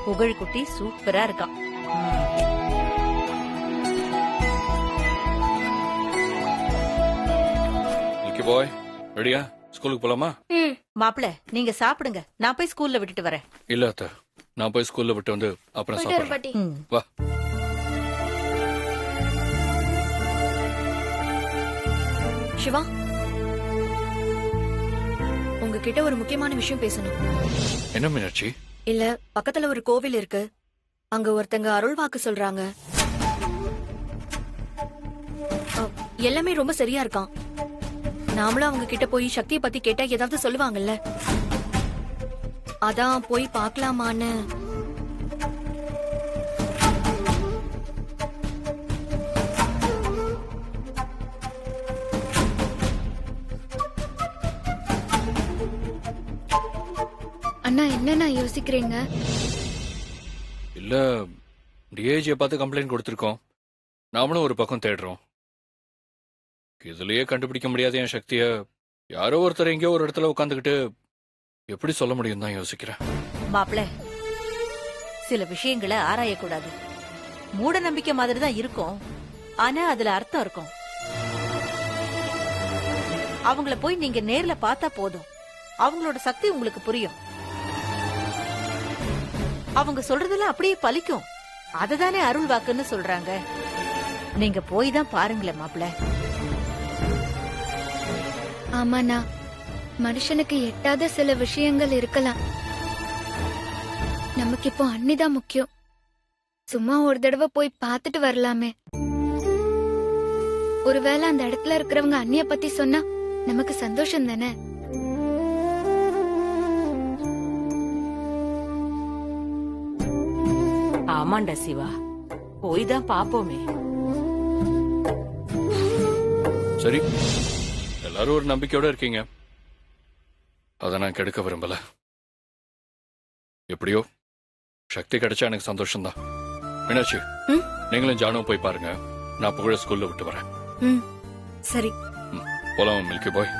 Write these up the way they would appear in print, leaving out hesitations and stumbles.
புகழ் குட்டி சூப்பரா இருக்கான். பாய் ரெடியா? ஸ்கூலுக்கு போலாமா? மாப்பிள நீங்க சாப்பிடுங்க, நான் போய் ஸ்கூல்ல விட்டுட்டு வரேன். இல்ல அத்தை, நான் போய் ஸ்கூல்ல விட்டு வந்து அப்புறம் சாப்பிடுறேன். வா. சிவா, உங்ககிட்ட ஒரு முக்கியமான விஷயம் பேசணும். என்ன மீனாட்சி? இல்ல, பக்கத்துல ஒரு கோவில் இருக்கு, அங்க ஒருத்தங்க அருள் வாக்கு சொல்றாங்க. எல்லாமே ரொம்ப சரியா இருக்கான். நாமளும் அவங்க கிட்ட போய் சக்தியை பத்தி கேட்டா ஏதாவது சொல்லுவாங்கல்ல, அதான் போய் பார்க்கலாமான்னு. அண்ணா என்னண்ணா யோசிக்கிறீங்க? இல்ல, டிஏஜியை பார்த்து கம்ப்ளைண்ட் கொடுத்திருக்கோம், நாமளும் ஒரு பக்கம் தேடுறோம். இதுலயே கண்டுபிடிக்க முடியாத என் சக்திய யாரோ ஒருத்தர் எங்கேயோ ஒரு இடத்துல உட்காந்துக்கிட்டு எப்படி சொல்ல முடியும் தான் யோசிக்கிறேன். மாப்பிள சில விஷயங்களை ஆராயக்கூடாது. மூட நம்பிக்கை மாதிரி தான் இருக்கும், ஆனா அதுல அர்த்தம் இருக்கும். அவங்கள போய் நீங்க நேர்ல பார்த்தா போதும், அவங்களோட சக்தி உங்களுக்கு புரியும். அவங்க சொல்றதெல்லாம் அப்படியே பலிக்கும். அததானே அருள் வாக்குன்னு சொல்றாங்க. நீங்க போய் தான் பாருங்களேன் மாப்பிள. ஆமாண்ணா, மனுஷனுக்கு எட்டாத சில விஷயங்கள் இருக்கலாம். நமக்கு இப்போ அண்ணிதான் முக்கியம். சும்மா ஒரு தடவை போய் பார்த்துட்டு வரலாமே. ஒருவேளை அந்த இடத்துல இருக்கிறவங்க அண்ணிய பத்தி சொன்னா நமக்கு சந்தோஷம் தானே. ஆமாண்டா சிவா, போய் தான் பாப்போமே. சரி, எல்லாரும் ஒரு நம்பிக்கையோட இருக்கீங்க, அதை நான் கெடுக்க விரும்பல. எப்படியோ சக்தி கிடைச்சா எனக்கு சந்தோஷம்தான். மீனாட்சி, நீங்களும் ஜானும் போய் பாருங்க, நான் புகழ ஸ்கூல்ல விட்டு வரேன். சரி போலாம் மில்கி பாய்.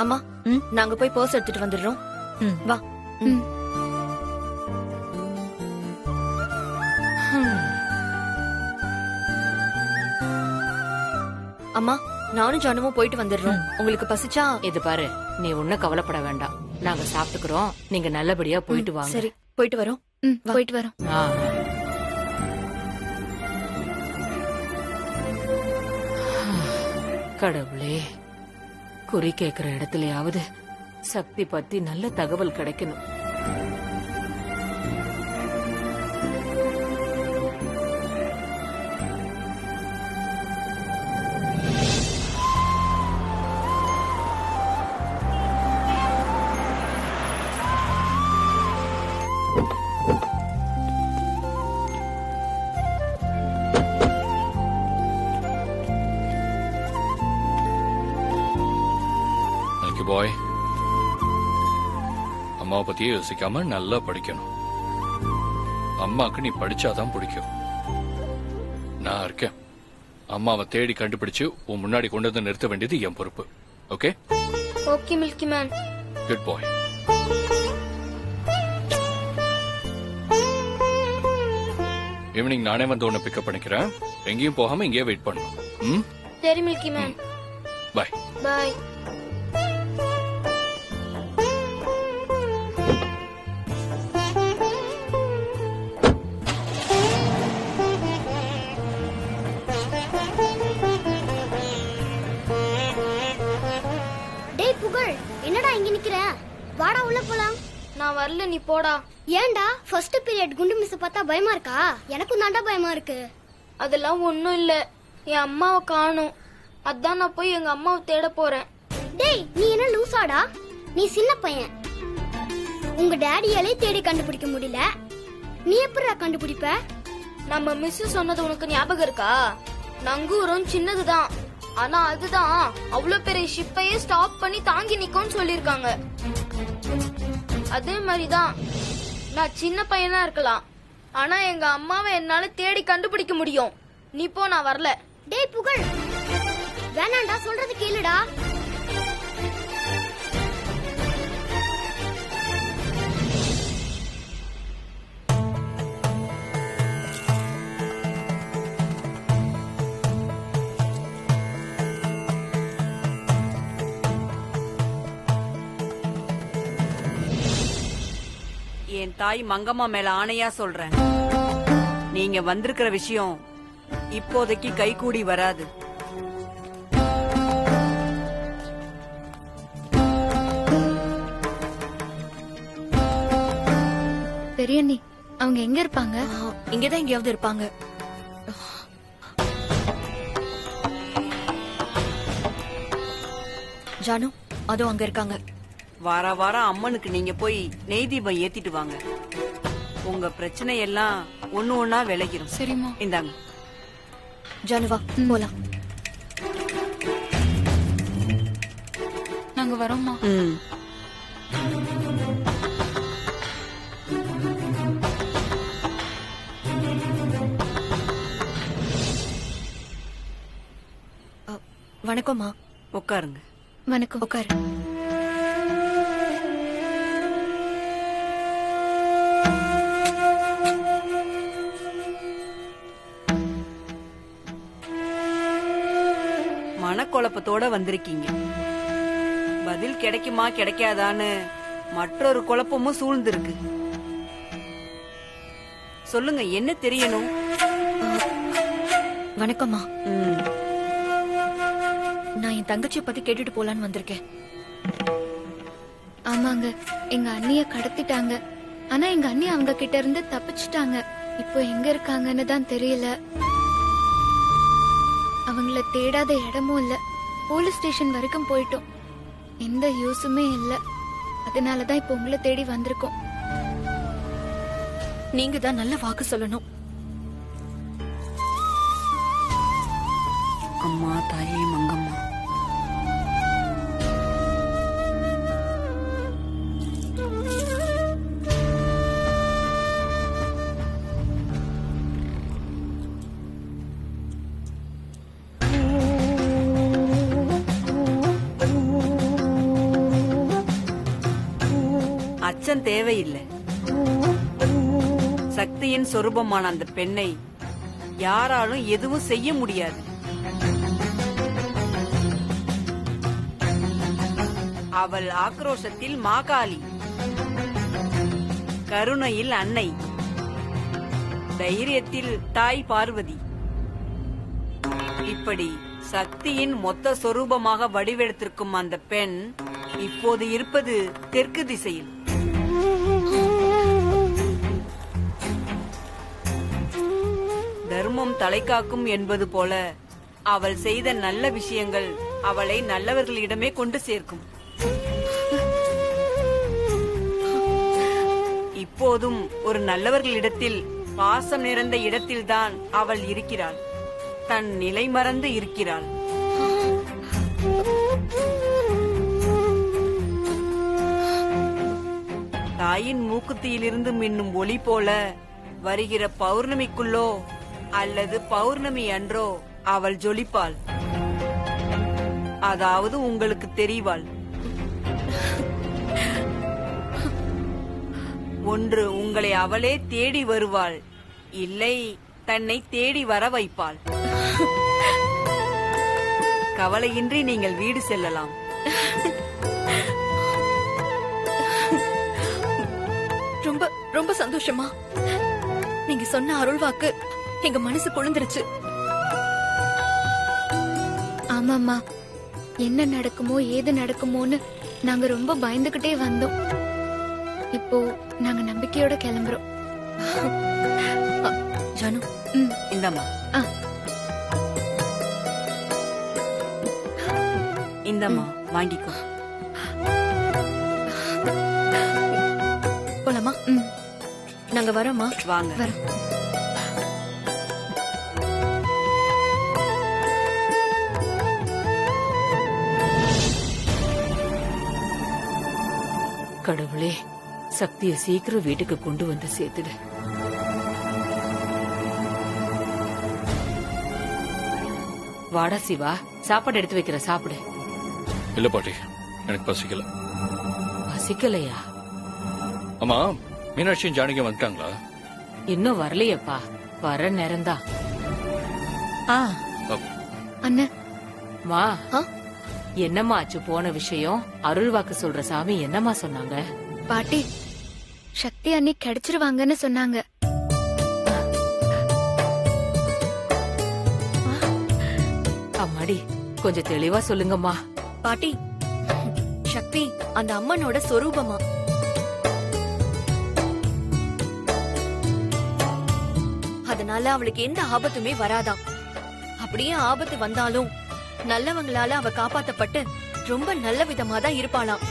ஆமா, நாங்க போய் பர்ஸ் எடுத்துட்டு வந்துடுறோம். வா. அம்மா, நானும் ஜானுவும் போயிட்டு வந்துடுறோம். உங்களுக்கு பசிச்சா? இது பாரு, நீ ஒன்னும் கவலைப்பட வேண்டாம், நாங்க சாப்பிட்டுக்கிறோம். நீங்க நல்லபடியா போயிட்டு வாங்க. சரி, போயிட்டு வரோம். போயிட்டு வரோம். கடவுளே, குறி கேக்குற இடத்துலயாவது சக்தி பத்தி நல்ல தகவல் கிடைக்கணும். பாய், அம்மாவை பத்தியே யோசிக்காம நல்லா படிக்கணும். அம்மாக்கு நீ படிச்சாதான் பிடிக்கும். நான் இருக்கேன். அம்மாவை தேடி கண்டுபிடிச்சு உன் முன்னாடி கொண்டு வந்து நிறுத்த வேண்டியது என் பொறுப்பு. Okay? Okay milky man. Good bye. Evening நானே வந்து உன்னை பிக்கப் பண்ணிக்கிறேன். எங்கேயும் போகாம இங்கேயே வெயிட் பண்ணணும். சரி மில்கி மேன். பாய். பாய். புகழ், என்னடா இங்க நிக்கிற? வாடா உள்ள போலாம். நான் வரல, நீ போடா. ஏன்டா? ஃபர்ஸ்ட் பீரியட் குண்டு மிஸ் பார்த்தா பயமா இருக்கா? எனக்கும் தாண்டா பயமா இருக்கு. அதெல்லாம் ஒண்ணும் இல்ல, என் அம்மாவை காணோம், அதான் நான் போய் எங்க அம்மாவை தேட போறேன். டேய், நீ என்ன லூசாடா? நீ சின்ன பையன், உங்க டாடியாலே தேடி கண்டுபிடிக்க முடியல, நீ எப்படிடா கண்டுபிடிப்ப? நம்ம மிஸ் சொன்னது உனக்கு ஞாபகம் இருக்கா? நங்கூரம் சின்னதுதான், ஆனா அதுதான் அவ்வளவு பெரிய ஷிப்பையே ஸ்டாப் பண்ணி தாங்கி நிக்கும்னு சொல்லிருக்காங்க. அதே மாதிரிதான் நான் சின்ன பையனா இருக்கலாம், ஆனா எங்க அம்மாவை என்னால தேடி கண்டுபிடிக்க முடியும். நீ போ, நான் வரல. டேய் புகழ், வேணாண்டா, சொல்றது கேளுடா. என் தாய் மங்கம்மா மேல ஆணையா சொல்றேன், நீங்க வந்திருக்கிற விஷயம் இப்போதைக்கு கைகூடி வராது. பெரியண்ணி அவங்க எங்க இருப்பாங்க? இங்கதான் எங்கேயாவது இருப்பாங்க. ஜானு அதோ அங்க இருக்காங்க. வார வாரம் அம்மனுக்கு நீங்க போய் நெய் தீபம் ஏத்திட்டு வாங்க. உங்க பிரச்சனை எல்லாம் ஒண்ணு ஒண்ணா விலகிரும். சரிம்மா. இந்தாங்க. ஜானு வா போலாம். நாங்க வரோம்மா. ம். வணக்கம்மா. உட்காருங்க. வணக்கம். உட்காரு. மனக்குழப்பத்தோட வந்திருக்கீங்க. பதில் கிடைக்குமா கிடைக்காதான்னு மற்றொரு குழப்பமும் சூழ்ந்திருக்கு. சொல்லுங்க, என்ன தெரியணும்? வணக்கம்மா. ம். நான் என் தங்கச்சியை பத்தி கேட்டுட்டு போலான்னு வந்திருக்கேன். ஆமாங்க, எங்க அண்ணிய கடத்திட்டாங்க. ஆனா எங்க அண்ணி அவங்க கிட்ட இருந்து தப்பிச்சிட்டாங்க. இப்போ எங்க இருக்காங்கன்னு தான் தெரியல. அவங்கள தேடாத இடமும் இல்ல. போலீஸ் ஸ்டேஷன் வரைக்கும் போயிட்டோம், எந்த யூஸுமே இல்ல. அதனாலதான் இப்போ உங்களை தேடி வந்திருக்கோம். நீங்க தான் நல்ல வாக்கு சொல்லணும். அம்மா, தாயே மங்கம்மா, அச்சம் தேவையில்லை. சக்தியின் சொரூபமான அந்த பெண்ணை யாராலும் எதுவும் செய்ய முடியாது. அவள் ஆக்ரோஷத்தில் மாகாளி, கருணையில் அன்னை, தைரியத்தில் தாய் பார்வதி. இப்படி சக்தியின் மொத்த சொரூபமாக வடிவெடுத்திருக்கும் அந்த பெண் இப்போது இருப்பது தெற்கு திசையில். தர்மம் தலைகாக்கும் என்பது போல அவள் செய்த நல்ல விஷயங்கள் அவளை நல்லவர்களிடமே கொண்டு சேர்க்கும். இப்போதும் ஒரு நல்லவர்களிடத்தில் பாசம் நிறைந்த இடத்தில்தான் அவள் இருக்கிறாள். தன் நிலை மறந்து இருக்கிறாள். தாயின் மூக்குத்தியிலிருந்து மின்னும் ஒளி போல வருகிற பௌர்ணமிக்குள்ளோ அல்லது பௌர்ணமி அன்றோ அவள் ஜொலிப்பாள். அதாவது உங்களுக்கு தெரிவாள். ஒன்று உங்களை அவளே தேடி வருவாள், இல்லை தன்னை தேடி வர வைப்பாள். கவலையின்றி நீங்கள் வீடு செல்லலாம். ரொம்ப ரொம்ப சந்தோஷமா. நீங்க சொன்ன அருள் வாக்கு எங்க மனசு குளிர்ந்துருச்சு. ஆமாம்மா, என்ன நடக்குமோ ஏது நடக்குமோன்னு நாங்க ரொம்ப பயந்துகிட்டே வந்தோம். இப்போ நாங்க நம்பிக்கையோட கிளம்புறோம். ஜானு, இந்தம்மா, இந்தம்மா வாங்கிக்கோ. போலாமா? நாங்க வரோமா? வாங்க. வரோம். கடவுளே, சக்தியை சீக்கிரம் வீட்டுக்கு கொண்டு வந்து சேர்த்துடு. வாடா சிவா, சாப்பாடு எடுத்து வைக்கிற, சாப்பிடு. இல்ல பாட்டி, எனக்கு பசிக்கல. பசிக்கலையா? அம்மா, மீனாட்சியும் ஜானகியும் வந்துட்டாங்களா? இன்னும் வரலையப்பா, வர நேரம்தான். அண்ணன், மா, என்னம்மா ஆச்சு போன விஷயம்? அருள் வாக்கு சொல்ற சாமி என்னம்மா சொன்னாங்க? பாட்டி, சக்தி அண்ணி கிடைச்சிருவாங்கன்னு சொன்னாங்க. அம்மாடி கொஞ்சம் தெளிவா சொல்லுங்கம்மா. பாட்டி, சக்தி அந்த அம்மனோட சொரூபமா. அதனால அவளுக்கு எந்த ஆபத்துமே வராதாம். அப்படியே ஆபத்து வந்தாலும் நல்லவங்களால அவ காப்பாத்தப்பட்டு ரொம்ப நல்ல விதமா தான் இருப்பாளாம்.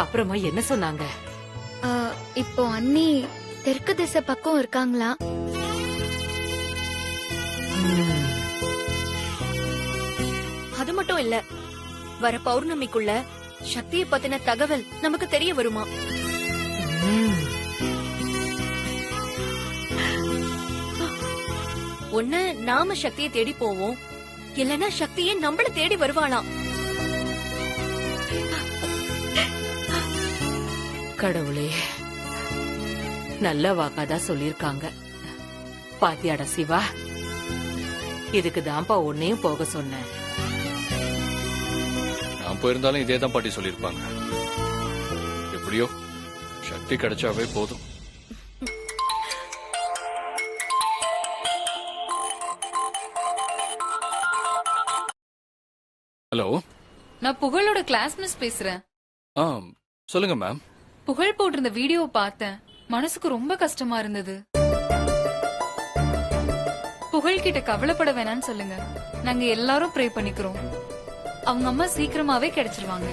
அப்புறமா என்ன சொன்னாங்க? ஆ, இப்போ அண்ணி தெற்கு திசை பக்கம் இருக்காங்களா? அது மட்டும் இல்ல, வர பௌர்ணமிக்குள்ள சக்தியை பத்தின தகவல் நமக்கு தெரிய வருமா? ஒண்ணு நாம சக்தியை தேடி போவோம், இல்லனா சக்தியே நம்மள தேடி வருவாளாம். கடவுளே, நல்ல வாக்காதான் சொல்லிருக்காங்க. பாத்தியாடா சிவா, இதுக்கு தான்ப்பா உன்னையும் போக சொன்னேன். நான் போயிருந்தாலும் இதே தான் பாட்டி சொல்லியிருப்பாங்க. எப்படியோ சக்தி கிடைச்சாவே போதும். ஹலோ, நான் புகழோட கிளாஸ் மிஸ் பேசுறேன். ஆ சொல்லுங்க மேம். புகழ் போட்டிருந்த வீடியோ பார்த்தேன், மனசுக்கு ரொம்ப கஷ்டமா இருந்தது. புகழ் கிட்ட கவலைப்பட வேணாம்னு சொல்லுங்க, நாங்க எல்லாரும் ப்ரே பண்ணிக்கிறோம். அவங்க அம்மா சீக்கிரமாவே கிடைச்சிருவாங்க.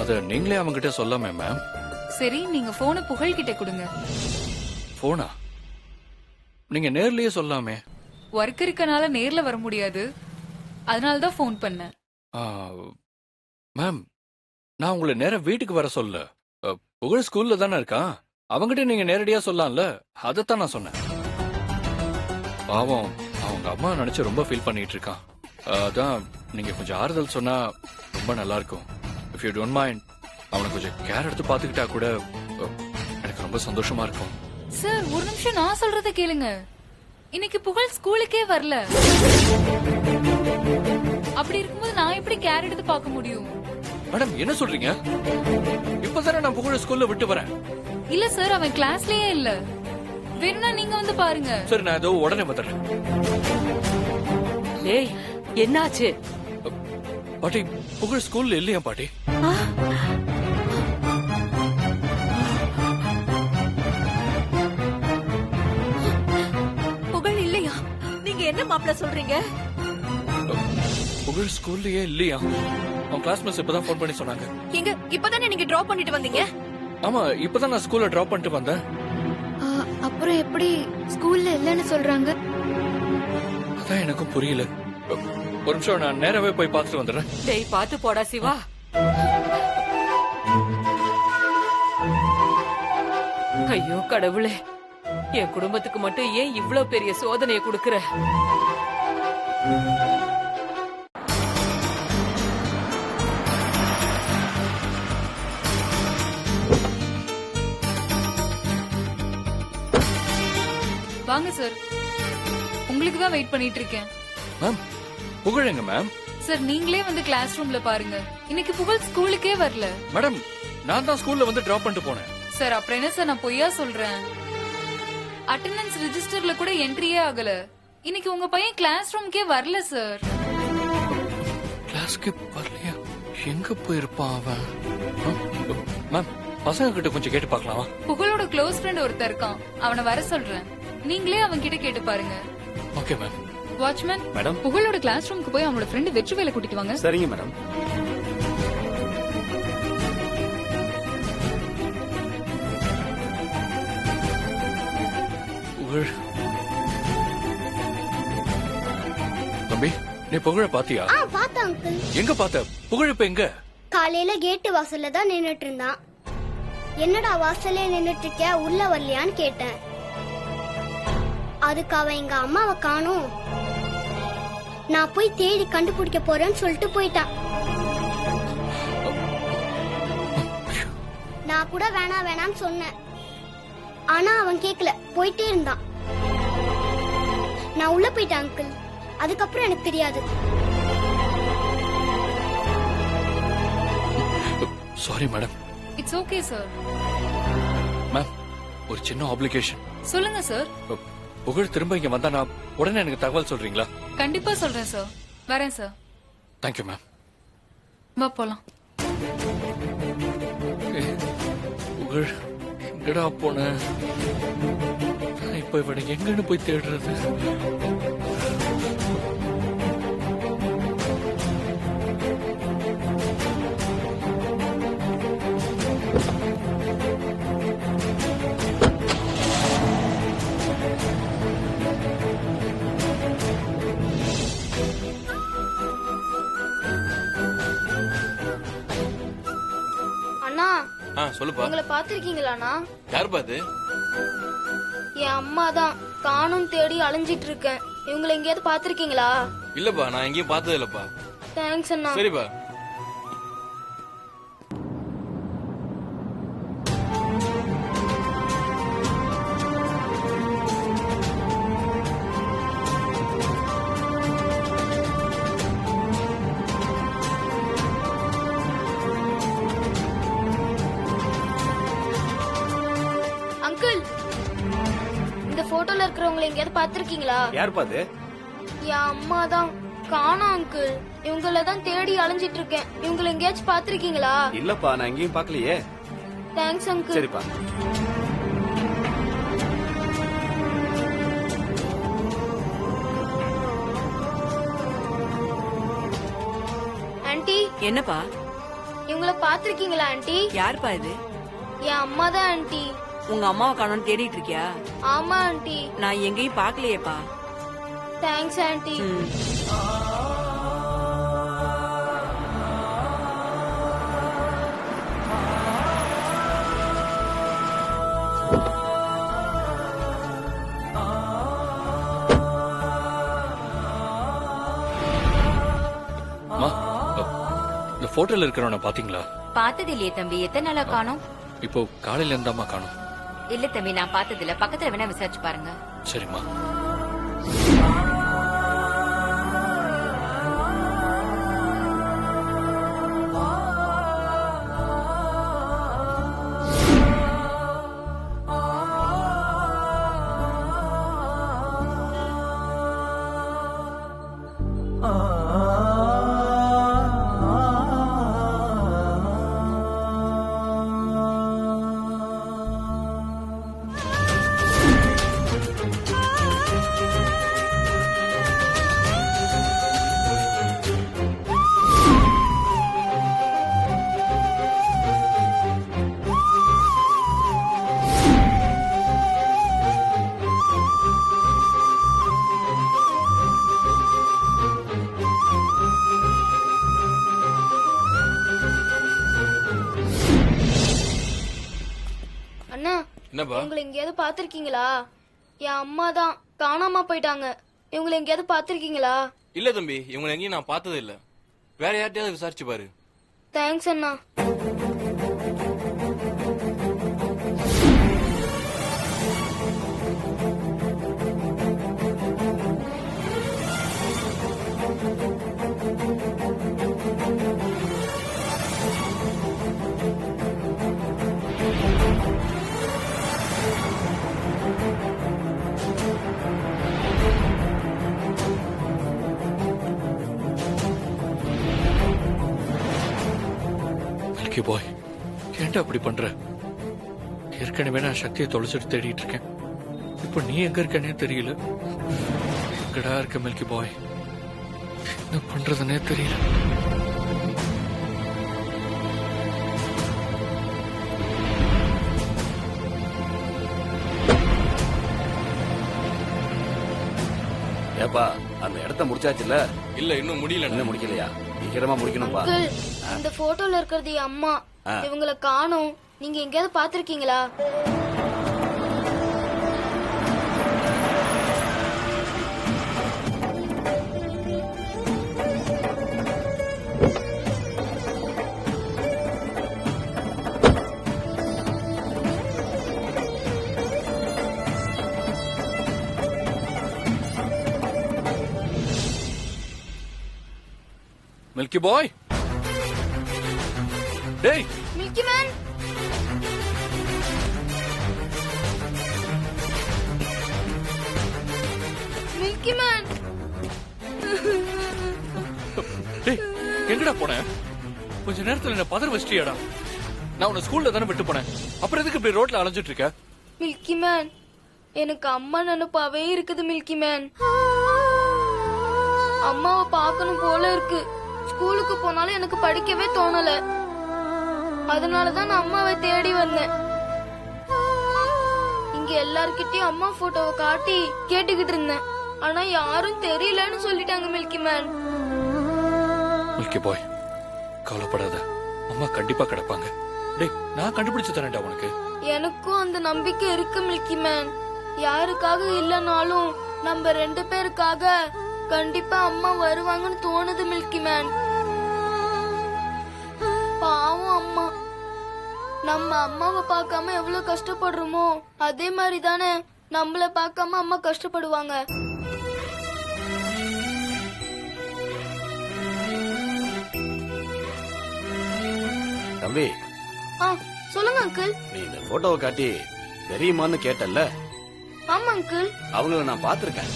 அத நீங்களே அவங்க கிட்ட சொல்லாமே மேம். சரி, நீங்க போனை புகழ் கிட்ட கொடுங்க. போனா நீங்க நேர்லயே சொல்லாமே. ஒர்க் இருக்கனால நேர்ல வர முடியாது, அதனாலதான் போன் பண்ணேன். மேம், நான் உங்களை நேரா வீட்டுக்கு வர சொல்ல. புகழ் ஸ்கூல்ல தானே இருக்கான், அவங்கிட்ட நீங்க நேரடியா சொல்லலாம்ல, அதைத்தான் நான் சொன்னேன். பாவம், அவங்க அம்மா நினைச்சு ரொம்ப ஃபீல் பண்ணிட்டு இருக்கான். அதான் நீங்க கொஞ்சம் ஆறுதல் சொன்னா ரொம்ப நல்லா இருக்கும். இஃப் யூ டோன்ட் மைண்ட், அவனை கொஞ்சம் கேர் எடுத்து பாத்துக்கிட்டா கூட எனக்கு ரொம்ப சந்தோஷமா இருக்கும். சார், ஒரு நிமிஷம் நான் சொல்றத கேளுங்க. இன்னைக்கு புகழ் ஸ்கூலுக்கே வரல. அப்படி இருக்கும்போது நான் எப்படி கேர் எடுத்து பார்க்க முடியும்? மேடம், என்ன சொல்றீங்க? இப்பதானே நான் புகழ் ஸ்கூல்ல விட்டு வரேன். இல்ல சார், அவன் கிளாஸ்லயே இல்ல. வேணும்னா நீங்க வந்து பாருங்க. சரி, நான் ஏதோ உடனே வந்துடுறேன். டேய், என்னாச்சு? பாட்டி, புகழ் ஸ்கூல்ல இல்லையா பாட்டி? புகழ் இல்லையா? நீங்க என்ன மாப்பிள்ள சொல்றீங்க? புகழ் ஸ்கூல்லயே இல்லையா? அவன் கிளாஸ் மிஸ் இப்பதான் போன் பண்ணி சொன்னாங்க. எங்க இப்பதானே நீங்க டிராப் பண்ணிட்டு வந்தீங்க? ஆமா, இப்பதான் நான் ஸ்கூல்ல டிராப் பண்ணிட்டு வந்தேன். ஆ, அப்புறம் எப்படி ஸ்கூல்ல இல்லன்னு சொல்றாங்க? அதான் எனக்கும் புரியல. ஒரு நிமிஷம், நான் நேராவே போய் பார்த்துட்டு வந்துடுறேன். டேய், பாத்து போடா சிவா. ஐயோ கடவுளே, என் குடும்பத்துக்கு மட்டும் ஏன் இவ்ளோ பெரிய சோதனையை கொடுக்கற? வாங்க சார், உங்களுக்கு தான் வெயிட் பண்ணிட்டு இருக்கேன். மேம், புகழ் எங்க மேம்? சார், நீங்களே வந்து கிளாஸ் ரூம்ல பாருங்க. இன்னைக்கு புகழ் ஸ்கூலுக்கே வரல. மேடம், நான் தான் ஸ்கூல்ல வந்து டிராப் பண்ணிட்டு போனேன். சார், அப்புறம் என்ன சார் நான் பொய்யா சொல்றேன்? அட்டெண்டன்ஸ் ரெஜிஸ்டர்ல கூட என்ட்ரியே ஆகல. இன்னைக்கு உங்க பையன் கிளாஸ் ரூம்க்கே வரல சார். கிளாஸ்க்கு வரலையா? எங்க போயிருப்பான் அவன்? மேம், பசங்க கிட்ட கொஞ்சம் கேட்டு பார்க்கலாமா? புகழோட க்ளோஸ் ஃப்ரெண்ட் ஒருத்தர் இருக்கான், அவனை வர சொல்றேன். நீங்களே அவன் கிட்ட கேட்டு பாருங்க. Okay ma'am. வாட்ச்மேன் மேடம், புகழோட கிளாஸ் ரூமுக்கு போய் அவனோட ஃப்ரெண்ட் வெற்றிவேலை கூட்டிட்டு வாங்க. சரிங்க மேடம். புகழ் தம்பி, நீ புகழ பாத்தியா? பார்த்தேன் அங்கிள். எங்க பார்த்த? புகழ் இப்ப எங்க? காலையில கேட்டு வாசல்ல தான் நின்னுட்டு இருந்தான். என்னடா வாசல்ல நின்னுட்டு இருக்க, உள்ள வரலையான்னு கேட்டேன். அதுக்கு அவன் எங்க அம்மாவை காணோம், நான் போய் தேடி கண்டுபிடிக்க போறேன்னு சொல்லிட்டு போயிட்டான். நான் கூட வேணாம்னு சொன்னேன், ஆனா அவன் கேக்கல, போயிட்டே இருந்தான். நான் உள்ள போயிட்டேன் அங்கிள். அதுக்கப்புறம் எனக்கு தெரியாது. Sorry madam. It's okay sir. Ma'am, ஒரு சின்ன ஆப்ளிகேஷன். சொல்லுங்க சார். புகழ் திரும்ப இங்க வந்தா நான் உடனே எனக்கு தகவல் சொல்றீங்களா? கண்டிப்பா சொல்றேன் சார். வரேன் சார். Thank you ma'am. வா போலாம். புகழ் எங்கடா போன? இப்ப இவனை எங்கன்னு போய் தேடுறது? அண்ணா சொல்லுப்பா. உங்களை பாத்திருக்கீங்களாண்ணா? யார் பாத்து? என் அம்மா தான். காணும் தேடி அலைஞ்சிட்டு இருக்கேன். இவங்களை எங்கேயாவது பாத்திருக்கீங்களா? இல்லப்பா, நான் எங்கேயும் பார்த்தது இல்லப்பா. தேங்க்ஸ் அண்ணா. சரிப்பா. அங்கிள், இந்த போட்டோல இருக்கிறவங்களை எங்கேயாவது பாத்திருக்கீங்களா? யார் பாத்து? என் அம்மா தான். காணோம் அங்கிள். இவங்கள தான் தேடி அலைஞ்சிட்டு இருக்கேன். இவங்களை எங்கேயாச்சும் பாத்திருக்கீங்களா? இல்லப்பா, நான் எங்கேயும் பார்க்கலையே. Thanks uncle. சரிப்பா. ஆன்ட்டி, என்னப்பா? இவங்கள பாத்திருக்கீங்களா ஆன்ட்டி? யாருப்பா இது? என் அம்மா தான் ஆன்ட்டி. உங்க அம்மாவை காணோம்னு தேடிட்டு இருக்கியா? ஆமா ஆன்ட்டி. நான் எங்கேயும் பார்க்கலையேப்பா. Thanks aunty. அம்மா, இந்த போட்டோல இருக்கிறவன பாத்தீங்களா? பார்த்தது இல்லையே தம்பி. எத்தனை நாளா காணோம்? இப்போ காலையில இருந்தாமா காணோம். இல்ல தம்பி, நான் பார்த்தது இல்ல. பக்கத்துல வேணா விசாரிச்சு பாருங்க. சரிம்மா. அண்ணா, என்னப்பா? இவங்களை எங்கேயாவது பாத்திருக்கீங்களா? என் அம்மா தான். காணாம போயிட்டாங்க. இவங்களை எங்கேயாவது பாத்திருக்கீங்களா? இல்ல தம்பி, இவங்களை எங்கேயும் நான் பார்த்தது இல்ல. வேற யார்ட்டையாவது விசாரிச்சு பாரு. தேங்க்ஸ் அண்ணா. மில்கி பாய், ஏன்டா அப்படி பண்ற? ஏற்கனவே நான் சக்தியை தொலைச்சிட்டு தேடிட்டு இருக்கேன். இப்போ நீ எங்க இருக்கனே தெரியல. எங்கடா இருக்க மில்கி பாய்? என்ன பண்றதுன்னே தெரியல. ஏப்பா, அந்த இடத்த முடிச்சாச்சுல்ல? இல்ல, இன்னும் முடியல. இன்னும் முடிக்கலையா? சீக்கிரமா முடிக்கணும்பா. அங்கிள், இந்த போட்டோல இருக்கிறது என் அம்மா. இவங்கள காணோம். நீங்க எங்கேயாவது பாத்திருக்கீங்களா? மில்கி பாய், டேய் மில்கி மேன் மில்கி மேன் டேய் எங்கடா போன? கொஞ்ச நேரத்துல என்ன பதற வச்சிட்டியாடா? நான் உன்னை ஸ்கூல்ல தானே விட்டு போனேன். அப்புறம் எதுக்கு இப்படி ரோட்ல அலைஞ்சிட்டு இருக்க? மில்கி மேன் எனக்கு அம்மா நினைப்பாவே இருக்குது மில்கி மேன். அம்மாவை பார்க்கணும் போல இருக்கு. ஸ்கூலுக்கு போனாலும் எனக்கு படிக்கவே தோணல. அதனாலதான் நான் அம்மாவை தேடி வந்தேன். இங்க எல்லார்கிட்டயும் அம்மா போட்டோவை காட்டி கேட்டுக்கிட்டு இருந்தேன். ஆனா யாரும் தெரியலன்னு சொல்லிட்டாங்க மில்கி மேன். மில்கி பாய், கவலைப்படாத, அம்மா கண்டிப்பா கிடப்பாங்க. டேய் நான் கண்டுபிடிச்சு தரேன்டா உனக்கு. எனக்கும் அந்த நம்பிக்கை இருக்கு மில்கி மேன். யாருக்காக இல்லனாலும் நம்ம 2 பேருக்காக கண்டிப்பா அம்மா வருவாங்கன்னு தோணுது மில்கி மேன். பாவம் அம்மா. நம்ம அம்மாவை பார்க்காம எவ்வளவு கஷ்டப்படுறோமோ அதே மாதிரி தானே நம்மள பார்க்காம அம்மா கஷ்டப்படுவாங்க. தம்பி, சொல்லுங்க அங்கிள். நீ இந்த போட்டோவை காட்டி தெரியுமான்னு கேட்டல்ல? ஆமா அங்கிள். அவங்கள நான் பாத்திருக்கேன்.